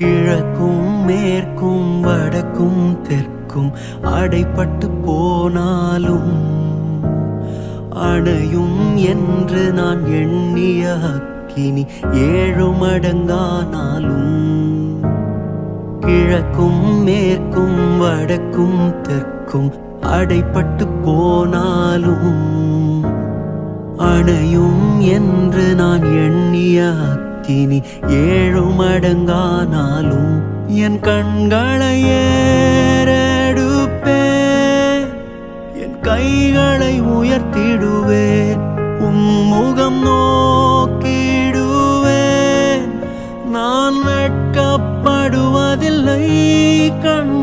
கிழக்கும் மேற்கும் வடக்கும் தெற்கும் அடைப்பட்டு போனாலும் அணையும் என்று நான் எண்ணிய அக்கினி 7 மடங்கானாலும் கிழக்கும் மேற்கும் வடக்கும் தெற்கும் அடைப்பட்டு போனாலும் அணையும் என்று நான் எண்ணிய அக்கினி 7 மடங்கானாலும் என் கண்களை ஏறெடுப்பேன், என் கைகளை உயர்த்திடுவேன், உம்முகம் நோக்கிடுவேன். நான் வெட்கப்படுவதில்லை, கண்